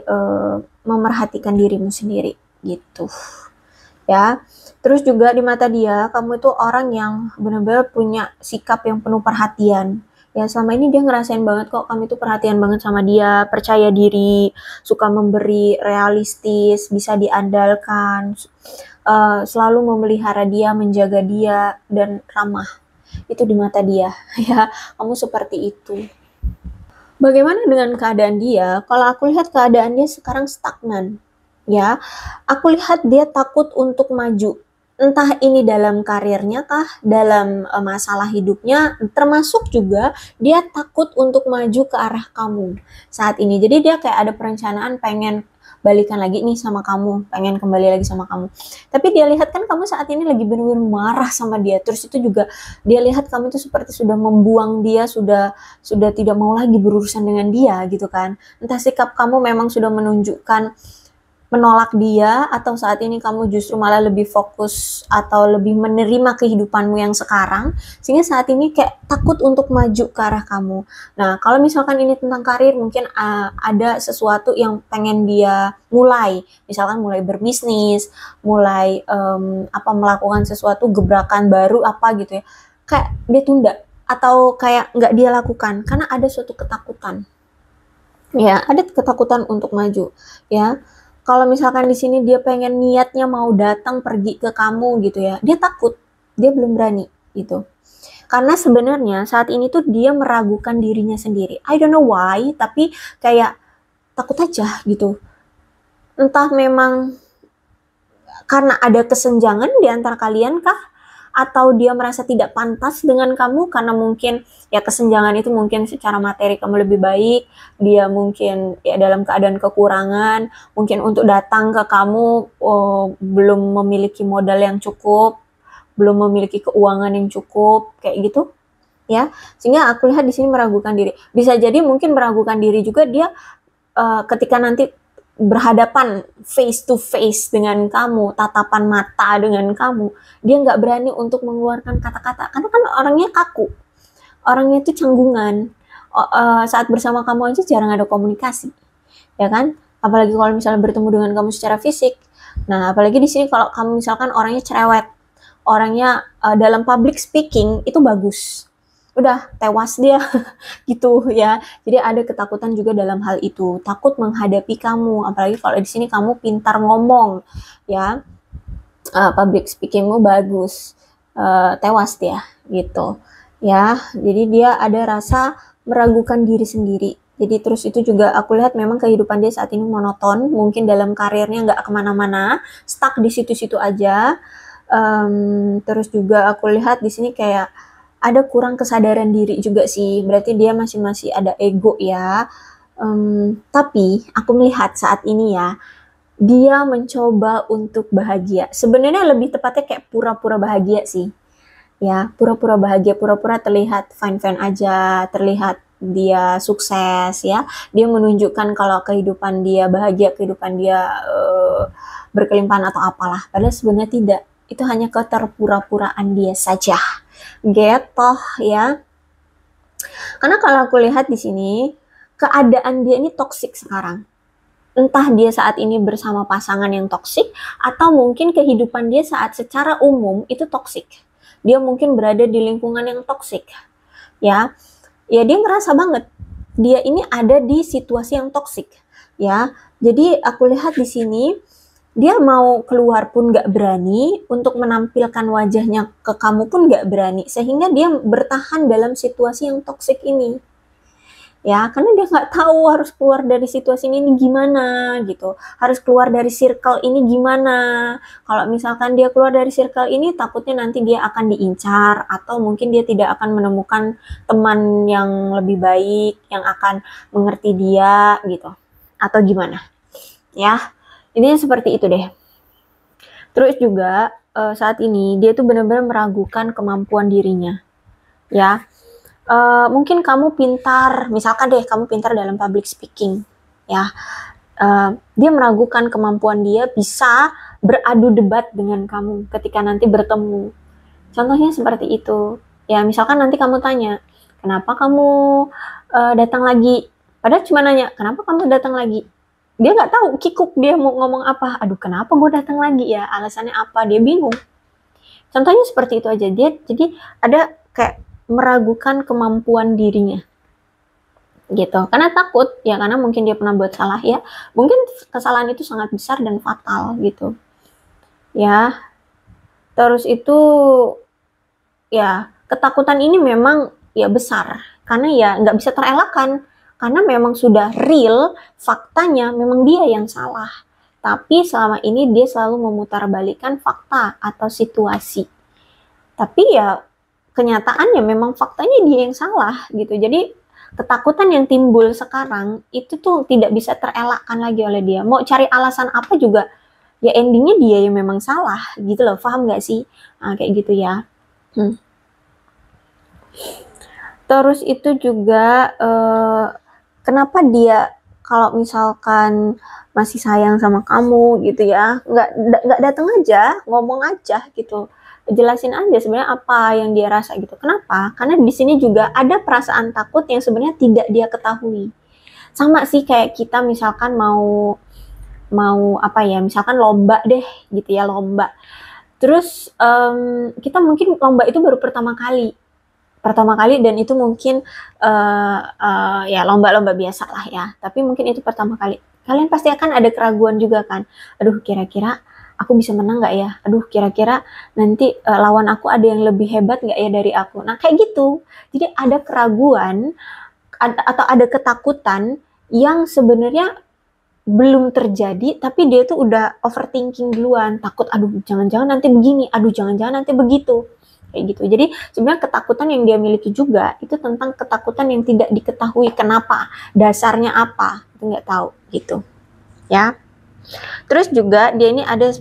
memerhatikan dirimu sendiri gitu ya. Terus juga di mata dia kamu itu orang yang benar-benar punya sikap yang penuh perhatian ya. Selama ini dia ngerasain banget kok kamu itu perhatian banget sama dia, percaya diri, suka memberi, realistis, bisa diandalkan, selalu memelihara dia, menjaga dia, dan ramah. Itu di mata dia ya, kamu seperti itu. Bagaimana dengan keadaan dia? Kalau aku lihat keadaan dia sekarang stagnan ya, aku lihat dia takut untuk maju, entah ini dalam karirnya kah, dalam masalah hidupnya, termasuk juga dia takut untuk maju ke arah kamu saat ini. Jadi dia kayak ada perencanaan pengen balikan lagi nih sama kamu, pengen kembali lagi sama kamu, tapi dia lihat kan kamu saat ini lagi bener-bener marah sama dia, terus itu juga dia lihat kamu itu seperti sudah membuang dia, sudah tidak mau lagi berurusan dengan dia gitu kan. Entah sikap kamu memang sudah menunjukkan menolak dia, atau saat ini kamu justru malah lebih fokus atau lebih menerima kehidupanmu yang sekarang, sehingga saat ini kayak takut untuk maju ke arah kamu. Nah, kalau misalkan ini tentang karir, mungkin ada sesuatu yang pengen dia mulai, misalkan mulai berbisnis, mulai melakukan sesuatu gebrakan baru apa gitu ya, kayak dia tunda atau kayak nggak dia lakukan karena ada suatu ketakutan. Ya, ada ketakutan untuk maju ya. Kalau misalkan di sini dia pengen niatnya mau datang pergi ke kamu gitu ya, dia takut, dia belum berani gitu. Karena sebenarnya saat ini tuh dia meragukan dirinya sendiri. I don't know why, tapi kayak takut aja gitu. Entah memang karena ada kesenjangan di antara kalian kah? Atau dia merasa tidak pantas dengan kamu karena mungkin ya kesenjangan itu mungkin secara materi kamu lebih baik, dia mungkin ya dalam keadaan kekurangan, mungkin untuk datang ke kamu belum memiliki modal yang cukup, belum memiliki keuangan yang cukup kayak gitu ya, sehingga aku lihat di sini meragukan diri. Bisa jadi mungkin meragukan diri juga dia ketika nanti berhadapan face to face dengan kamu, tatapan mata dengan kamu, dia nggak berani untuk mengeluarkan kata-kata karena kan orangnya kaku, orangnya itu canggungan. Saat bersama kamu aja jarang ada komunikasi ya kan, apalagi kalau misalnya bertemu dengan kamu secara fisik. Nah, apalagi di sini kalau kamu misalkan orangnya cerewet, orangnya dalam public speaking itu bagus, udah tewas dia gitu ya. Jadi ada ketakutan juga dalam hal itu, takut menghadapi kamu, apalagi kalau di sini kamu pintar ngomong ya, public speakingmu bagus, tewas dia gitu ya. Jadi dia ada rasa meragukan diri sendiri. Jadi terus itu juga aku lihat memang kehidupan dia saat ini monoton, mungkin dalam karirnya nggak kemana-mana, stuck di situ-situ aja. Terus juga aku lihat di sini kayak ada kurang kesadaran diri juga sih, berarti dia masih ada ego ya. Tapi aku melihat saat ini ya, dia mencoba untuk bahagia. Sebenarnya lebih tepatnya kayak pura-pura bahagia sih. Ya, pura-pura bahagia, pura-pura terlihat fine-fine aja, terlihat dia sukses ya. Dia menunjukkan kalau kehidupan dia bahagia, kehidupan dia berkelimpahan atau apalah. Padahal sebenarnya tidak. Itu hanya keterpura-puraan dia saja. Gitu ya. Karena kalau aku lihat di sini keadaan dia ini toksik sekarang. Entah dia saat ini bersama pasangan yang toksik atau mungkin kehidupan dia saat secara umum itu toksik. Dia mungkin berada di lingkungan yang toksik. Ya. Ya dia ngerasa banget dia ini ada di situasi yang toksik. Ya. Jadi aku lihat di sini dia mau keluar pun gak berani, untuk menampilkan wajahnya ke kamu pun gak berani, sehingga dia bertahan dalam situasi yang toksik ini ya, karena dia nggak tahu harus keluar dari situasi ini gimana gitu, harus keluar dari circle ini gimana. Kalau misalkan dia keluar dari circle ini, takutnya nanti dia akan diincar, atau mungkin dia tidak akan menemukan teman yang lebih baik, yang akan mengerti dia gitu, atau gimana ya. Intinya seperti itu deh. Terus juga saat ini dia tuh benar-benar meragukan kemampuan dirinya, ya. Mungkin kamu pintar, misalkan deh kamu pintar dalam public speaking, ya. Dia meragukan kemampuan dia bisa beradu debat dengan kamu ketika nanti bertemu. Contohnya seperti itu. Ya, misalkan nanti kamu tanya, kenapa kamu datang lagi? Padahal cuma nanya, kenapa kamu datang lagi? Dia nggak tahu, kikuk dia mau ngomong apa. Aduh, kenapa gue datang lagi ya? Alasannya apa? Dia bingung. Contohnya seperti itu aja. Dia jadi ada kayak meragukan kemampuan dirinya gitu, karena takut ya, karena mungkin dia pernah buat salah ya, mungkin kesalahan itu sangat besar dan fatal gitu ya. Terus itu ya, ketakutan ini memang ya besar, karena ya nggak bisa terelakkan, karena memang sudah real, faktanya memang dia yang salah, tapi selama ini dia selalu memutarbalikkan fakta atau situasi, tapi ya kenyataannya memang faktanya dia yang salah gitu. Jadi ketakutan yang timbul sekarang itu tuh tidak bisa terelakkan lagi oleh dia. Mau cari alasan apa juga, ya endingnya dia yang memang salah gitu loh. Paham gak sih? Nah, kayak gitu ya. Terus itu juga kenapa dia kalau misalkan masih sayang sama kamu gitu ya, nggak datang aja, ngomong aja gitu, jelasin aja sebenarnya apa yang dia rasa gitu. Kenapa? Karena di sini juga ada perasaan takut yang sebenarnya tidak dia ketahui. Sama sih kayak kita misalkan mau apa ya, misalkan lomba deh gitu ya, lomba. Terus kita mungkin lomba itu baru pertama kali dan itu mungkin ya lomba-lomba biasa lah ya, tapi mungkin itu pertama kali. Kalian pasti akan ada keraguan juga kan, aduh kira-kira aku bisa menang nggak ya, aduh kira-kira nanti lawan aku ada yang lebih hebat nggak ya dari aku. Nah kayak gitu, jadi ada keraguan atau ada ketakutan yang sebenarnya belum terjadi, tapi dia tuh udah overthinking duluan, takut aduh jangan-jangan nanti begini, aduh jangan-jangan nanti begitu, kayak gitu. Jadi sebenarnya ketakutan yang dia miliki juga itu tentang ketakutan yang tidak diketahui kenapa, dasarnya apa, itu nggak tahu gitu ya. Terus juga dia ini ada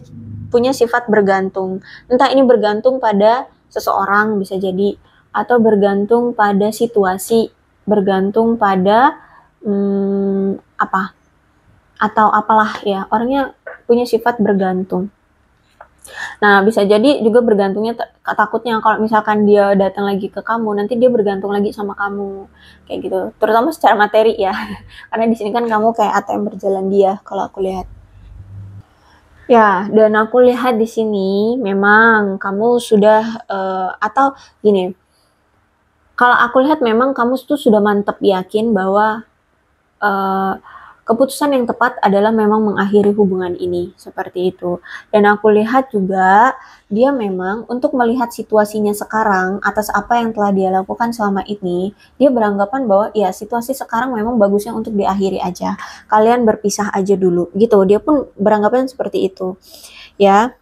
punya sifat bergantung, entah ini bergantung pada seseorang bisa jadi, atau bergantung pada situasi, bergantung pada apa atau apalah ya, orangnya punya sifat bergantung. Nah, bisa jadi juga bergantungnya takutnya kalau misalkan dia datang lagi ke kamu, nanti dia bergantung lagi sama kamu, kayak gitu. Terutama secara materi ya, karena di sini kan kamu kayak ATM berjalan dia kalau aku lihat. Ya, dan aku lihat di sini memang kamu sudah atau gini, kalau aku lihat memang kamu tuh sudah mantap yakin bahwa keputusan yang tepat adalah memang mengakhiri hubungan ini, seperti itu. Dan aku lihat juga dia memang untuk melihat situasinya sekarang atas apa yang telah dia lakukan selama ini, dia beranggapan bahwa ya situasi sekarang memang bagusnya untuk diakhiri aja. Kalian berpisah aja dulu gitu. Dia pun beranggapan seperti itu. Ya.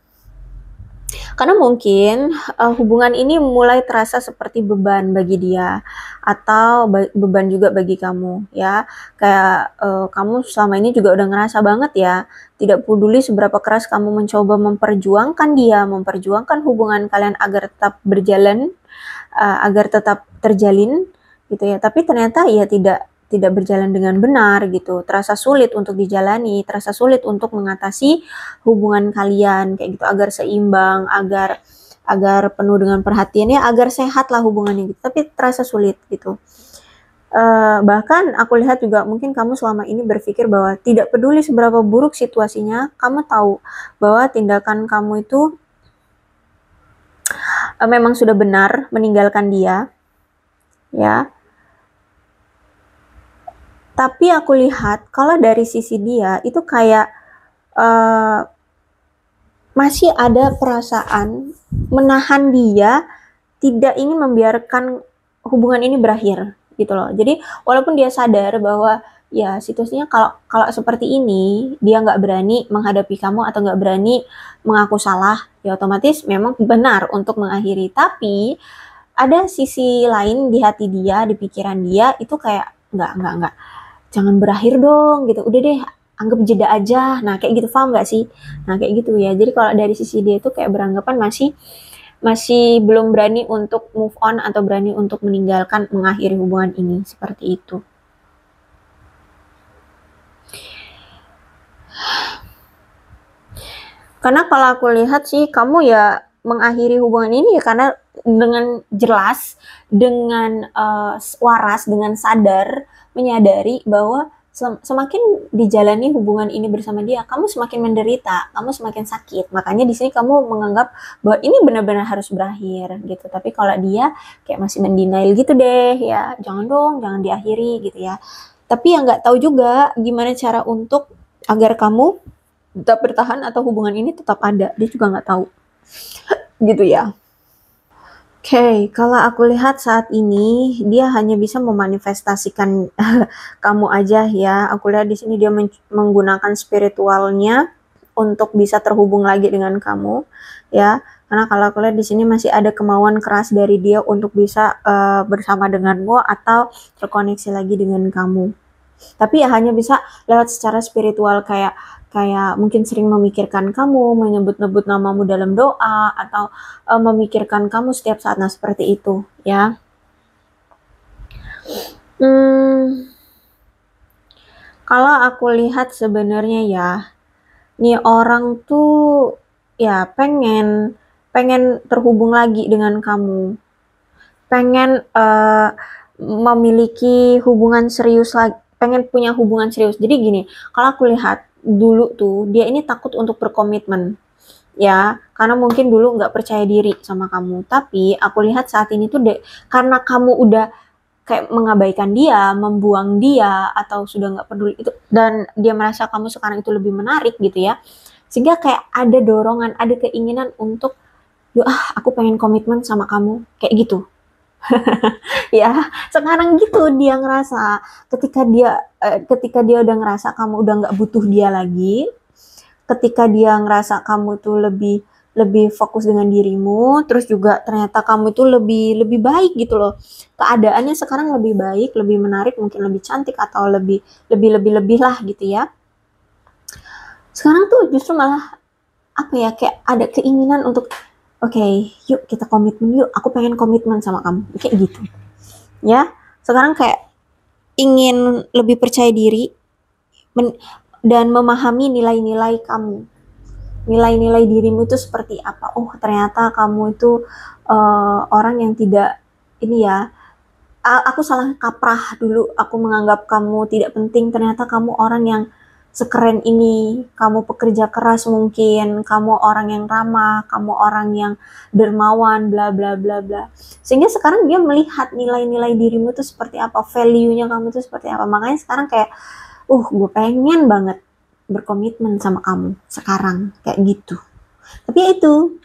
Karena mungkin hubungan ini mulai terasa seperti beban bagi dia, atau beban juga bagi kamu ya. Kayak kamu selama ini juga udah ngerasa banget ya, tidak peduli seberapa keras kamu mencoba memperjuangkan dia, memperjuangkan hubungan kalian agar tetap berjalan, agar tetap terjalin gitu ya. Tapi ternyata ya tidak berjalan dengan benar gitu, terasa sulit untuk dijalani, terasa sulit untuk mengatasi hubungan kalian kayak gitu, agar seimbang, agar penuh dengan perhatian ya, agar sehat lah hubungannya gitu, tapi terasa sulit gitu. Bahkan aku lihat juga mungkin kamu selama ini berpikir bahwa tidak peduli seberapa buruk situasinya, kamu tahu bahwa tindakan kamu itu memang sudah benar meninggalkan dia ya. Tapi aku lihat kalau dari sisi dia itu kayak masih ada perasaan menahan dia, tidak ingin membiarkan hubungan ini berakhir gitu loh. Jadi walaupun dia sadar bahwa ya situasinya kalau seperti ini dia nggak berani menghadapi kamu atau nggak berani mengaku salah, ya otomatis memang benar untuk mengakhiri. Tapi ada sisi lain di hati dia, di pikiran dia itu kayak nggak, jangan berakhir dong gitu, udah deh anggap jeda aja. Nah kayak gitu, paham nggak sih? Nah kayak gitu ya. Jadi kalau dari sisi dia itu kayak beranggapan masih masih belum berani untuk move on atau berani untuk meninggalkan, mengakhiri hubungan ini, seperti itu. Karena kalau aku lihat sih kamu ya mengakhiri hubungan ini ya karena dengan jelas, dengan waras, dengan sadar, menyadari bahwa semakin dijalani hubungan ini bersama dia, kamu semakin menderita, kamu semakin sakit. Makanya di sini kamu menganggap bahwa ini benar-benar harus berakhir gitu. Tapi kalau dia kayak masih mendenial gitu deh, ya jangan dong, jangan diakhiri gitu ya. Tapi yang nggak tahu juga gimana cara untuk agar kamu tetap bertahan atau hubungan ini tetap ada, dia juga nggak tahu gitu ya. Oke, kalau aku lihat saat ini dia hanya bisa memanifestasikan kamu aja ya. Aku lihat di sini dia menggunakan spiritualnya untuk bisa terhubung lagi dengan kamu ya. Karena kalau aku lihat di sini masih ada kemauan keras dari dia untuk bisa bersama denganmu atau terkoneksi lagi dengan kamu. Tapi ya hanya bisa lewat secara spiritual, kayak mungkin sering memikirkan kamu, menyebut-nyebut namamu dalam doa, atau memikirkan kamu setiap saat. Nah seperti itu ya. Kalau aku lihat sebenarnya ya, nih orang tuh ya pengen terhubung lagi dengan kamu, pengen memiliki hubungan serius lagi, pengen punya hubungan serius. Jadi gini, kalau aku lihat dulu tuh dia ini takut untuk berkomitmen ya, karena mungkin dulu nggak percaya diri sama kamu. Tapi aku lihat saat ini tuh karena kamu udah kayak mengabaikan dia, membuang dia, atau sudah nggak peduli itu, dan dia merasa kamu sekarang itu lebih menarik gitu ya, sehingga kayak ada dorongan, ada keinginan untuk yuk aku pengen komitmen sama kamu, kayak gitu. Ya sekarang gitu dia ngerasa, ketika dia udah ngerasa kamu udah nggak butuh dia lagi, ketika dia ngerasa kamu tuh lebih lebih fokus dengan dirimu, terus juga ternyata kamu itu lebih baik gitu loh, keadaannya sekarang lebih baik, lebih menarik, mungkin lebih cantik, atau lebih lah gitu ya. Sekarang tuh justru malah apa ya, kayak ada keinginan untuk oke, yuk kita komitmen, yuk aku pengen komitmen sama kamu, kayak gitu ya. Sekarang kayak ingin lebih percaya diri dan memahami nilai-nilai kamu, nilai-nilai dirimu itu seperti apa. Oh ternyata kamu itu orang yang tidak ini ya, aku salah kaprah dulu, aku menganggap kamu tidak penting, ternyata kamu orang yang sekeren ini, kamu pekerja keras, mungkin kamu orang yang ramah, kamu orang yang dermawan, bla bla bla bla. Sehingga sekarang dia melihat nilai-nilai dirimu itu seperti apa, value-nya kamu itu seperti apa. Makanya sekarang kayak gue pengen banget berkomitmen sama kamu sekarang, kayak gitu. Tapi ya itu,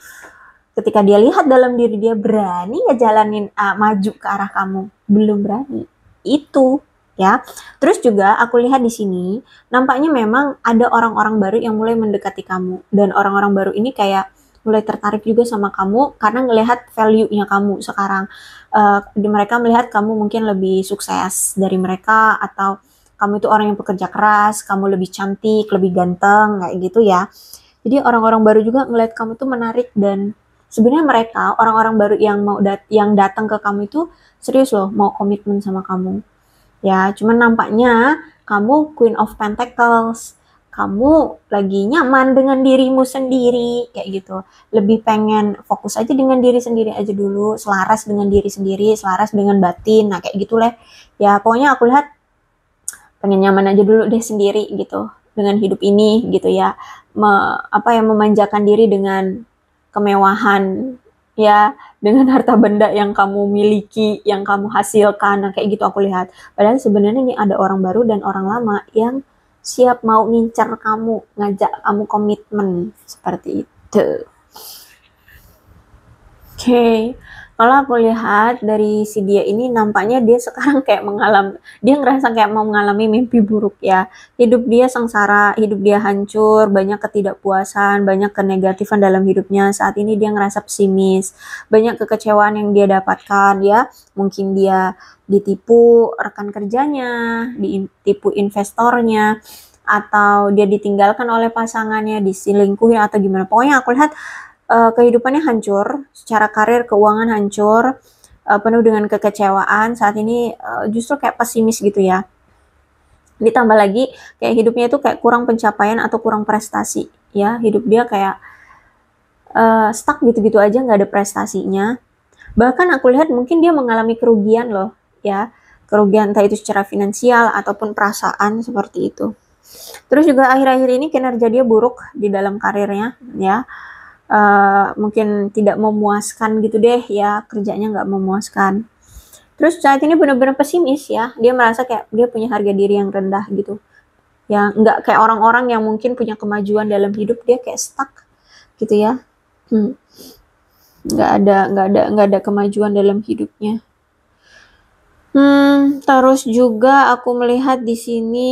ketika dia lihat dalam diri dia, berani ngejalanin maju ke arah kamu, belum berani. Itu ya. Terus juga aku lihat di sini nampaknya memang ada orang-orang baru yang mulai mendekati kamu, dan orang-orang baru ini kayak mulai tertarik juga sama kamu karena ngelihat value-nya kamu sekarang. Mereka melihat kamu mungkin lebih sukses dari mereka, atau kamu itu orang yang pekerja keras, kamu lebih cantik, lebih ganteng, kayak gitu ya. Jadi orang-orang baru juga ngelihat kamu tuh menarik, dan sebenarnya mereka orang-orang baru yang yang datang ke kamu itu serius loh, mau komitmen sama kamu. Ya, cuman nampaknya kamu Queen of Pentacles. Kamu lagi nyaman dengan dirimu sendiri, kayak gitu. Lebih pengen fokus aja dengan diri sendiri aja dulu, selaras dengan diri sendiri, selaras dengan batin. Nah, kayak gitu lah. Ya, pokoknya aku lihat pengen nyaman aja dulu deh sendiri gitu dengan hidup ini gitu ya. Memanjakan diri dengan kemewahan ya, dengan harta benda yang kamu miliki, yang kamu hasilkan. Nah, kayak gitu aku lihat. Padahal sebenarnya nih ada orang baru dan orang lama yang siap mau ngincar kamu, ngajak kamu komitmen, seperti itu. Oke. Kalau aku lihat dari si dia ini nampaknya dia sekarang kayak dia ngerasa kayak mau mengalami mimpi buruk ya. Hidup dia sengsara, hidup dia hancur, banyak ketidakpuasan, banyak kenegatifan dalam hidupnya. Saat ini dia ngerasa pesimis, banyak kekecewaan yang dia dapatkan ya. Mungkin dia ditipu rekan kerjanya, ditipu investornya, atau dia ditinggalkan oleh pasangannya, diselingkuhi atau gimana. Pokoknya aku lihat kehidupannya hancur, secara karir, keuangan hancur, penuh dengan kekecewaan. Saat ini justru kayak pesimis gitu ya. Ditambah lagi kayak hidupnya itu kayak kurang pencapaian atau kurang prestasi ya. Hidup dia kayak stuck gitu-gitu aja, nggak ada prestasinya. Bahkan aku lihat mungkin dia mengalami kerugian loh ya. Kerugian entah itu secara finansial ataupun perasaan seperti itu. Terus juga akhir-akhir ini kinerja dia buruk di dalam karirnya ya. Mungkin tidak memuaskan gitu deh ya, kerjanya nggak memuaskan. Terus saat ini benar-benar pesimis ya, dia merasa kayak dia punya harga diri yang rendah gitu ya, nggak kayak orang-orang yang mungkin punya kemajuan dalam hidup, dia kayak stuck gitu ya. Nggak ada kemajuan dalam hidupnya. Terus juga aku melihat di sini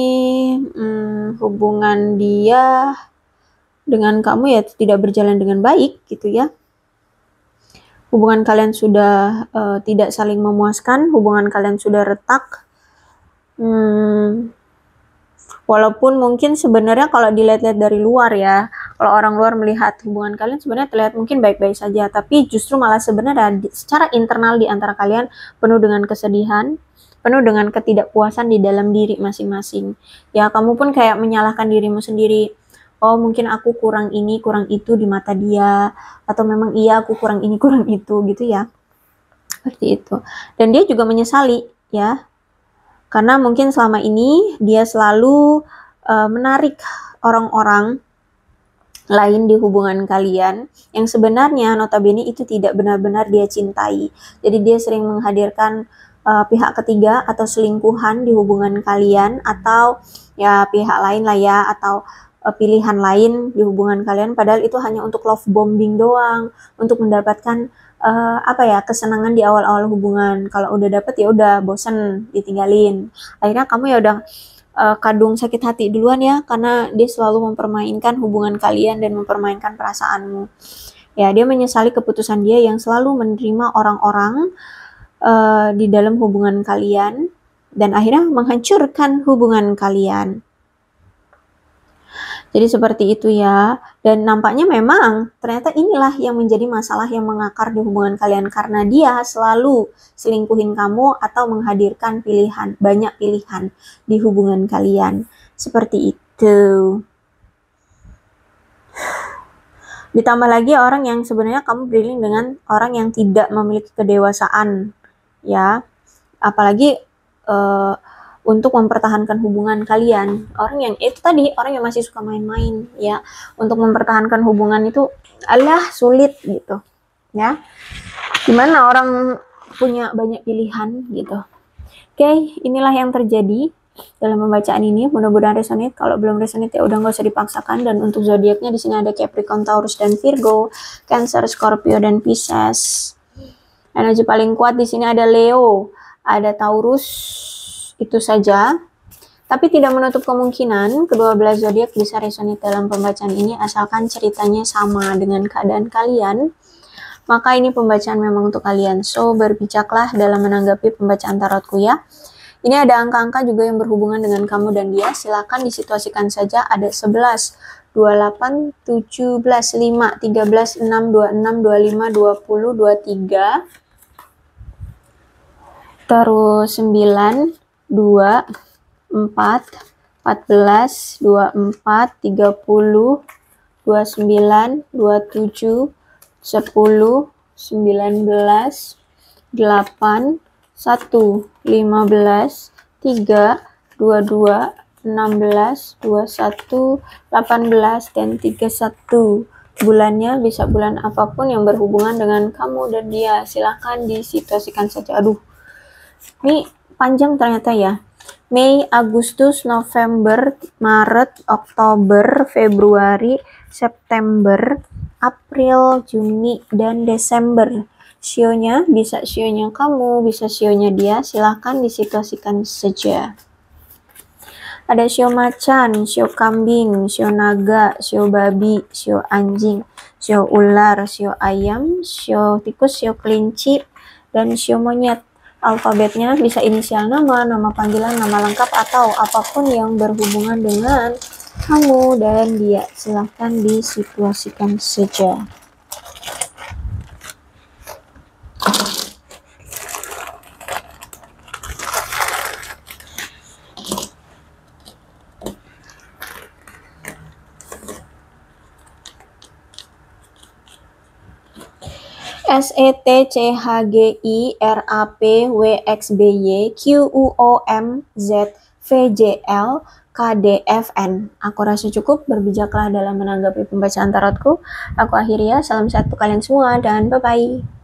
hubungan dia dengan kamu ya tidak berjalan dengan baik gitu ya. Hubungan kalian sudah tidak saling memuaskan, hubungan kalian sudah retak. Walaupun mungkin sebenarnya kalau dilihat-lihat dari luar ya, kalau orang luar melihat hubungan kalian sebenarnya terlihat mungkin baik-baik saja, tapi justru malah sebenarnya secara internal di antara kalian penuh dengan kesedihan, penuh dengan ketidakpuasan di dalam diri masing-masing. Ya, kamu pun kayak menyalahkan dirimu sendiri. Oh, mungkin aku kurang ini, kurang itu di mata dia, atau memang iya aku kurang ini, kurang itu gitu ya. Seperti itu. Dan dia juga menyesali ya. Karena mungkin selama ini dia selalu menarik orang-orang lain di hubungan kalian yang sebenarnya notabene itu tidak benar-benar dia cintai. Jadi dia sering menghadirkan pihak ketiga atau selingkuhan di hubungan kalian, atau ya pihak lain lah ya, atau pilihan lain di hubungan kalian, padahal itu hanya untuk love bombing doang, untuk mendapatkan kesenangan di awal-awal hubungan. Kalau udah dapet ya udah bosen ditinggalin, akhirnya kamu ya udah kadung sakit hati duluan ya, karena dia selalu mempermainkan hubungan kalian dan mempermainkan perasaanmu ya. Dia menyesali keputusan dia yang selalu menerima orang-orang di dalam hubungan kalian dan akhirnya menghancurkan hubungan kalian. Jadi seperti itu ya, dan nampaknya memang ternyata inilah yang menjadi masalah yang mengakar di hubungan kalian, karena dia selalu selingkuhin kamu atau menghadirkan banyak pilihan di hubungan kalian. Seperti itu. Ditambah lagi orang yang sebenarnya kamu dealing dengan orang yang tidak memiliki kedewasaan ya, apalagi untuk mempertahankan hubungan kalian. Orang yang itu tadi, orang yang masih suka main-main ya. Untuk mempertahankan hubungan itu sulit gitu ya. Gimana orang punya banyak pilihan gitu. Oke, inilah yang terjadi dalam pembacaan ini. Mudah-mudahan resonate. Kalau belum resonate ya udah nggak usah dipaksakan. Dan untuk zodiaknya di sini ada Capricorn, Taurus dan Virgo, Cancer, Scorpio dan Pisces. Energi paling kuat di sini ada Leo, ada Taurus, itu saja. Tapi tidak menutup kemungkinan kedua belah zodiak bisa resonate dalam pembacaan ini asalkan ceritanya sama dengan keadaan kalian. Maka ini pembacaan memang untuk kalian. So, berbijaklah dalam menanggapi pembacaan tarotku ya. Ini ada angka-angka juga yang berhubungan dengan kamu dan dia. Silakan disituasikan saja. Ada 11, 28, 17, 5, 13, 6, 26, 25, 20, 23. Terus 9, 2, 4, 14, 24, 30, 29, 27, 10, 19, 8, 1, 15, 3, 22, 16, 21, 18, dan 31. Bulannya bisa bulan apapun yang berhubungan dengan kamu dan dia. Silahkan disituasikan saja. Aduh, ini panjang ternyata ya. Mei, Agustus, November, Maret, Oktober, Februari, September, April, Juni, dan Desember. Sionya bisa sionya kamu, bisa sionya dia, silahkan disituasikan saja. Ada sio macan, sio kambing, sio naga, sio babi, sio anjing, sio ular, sio ayam, sio tikus, sio kelinci, dan sio monyet. Alfabetnya bisa inisial nama, nama panggilan, nama lengkap, atau apapun yang berhubungan dengan kamu dan dia. Silahkan disituasikan saja. SETCHGIRAPWXBY QUOMZVJLKDFN. Aku rasa cukup, berbijaklah dalam menanggapi pembacaan tarotku. Aku akhiri ya, salam sehat untuk kalian semua dan bye-bye.